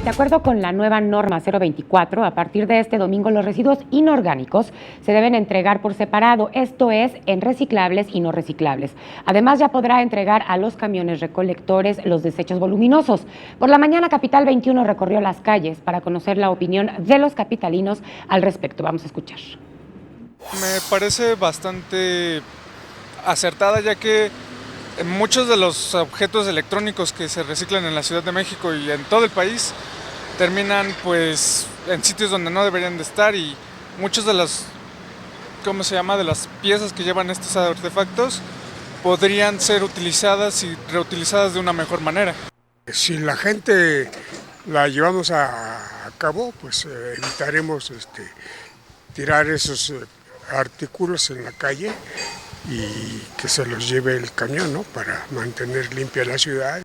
De acuerdo con la nueva norma 024, a partir de este domingo los residuos inorgánicos se deben entregar por separado, esto es, en reciclables y no reciclables. Además, ya podrá entregar a los camiones recolectores los desechos voluminosos. Por la mañana, Capital 21 recorrió las calles para conocer la opinión de los capitalinos al respecto. Vamos a escuchar. Me parece bastante acertada, ya que muchos de los objetos electrónicos que se reciclan en la Ciudad de México y en todo el país terminan pues en sitios donde no deberían de estar, y muchos de las, de las piezas que llevan estos artefactos podrían ser utilizadas y reutilizadas de una mejor manera. Si la gente la llevamos a cabo, pues evitaremos tirar esos artículos en la calle y que se los lleve el camión, ¿no?, para mantener limpia la ciudad.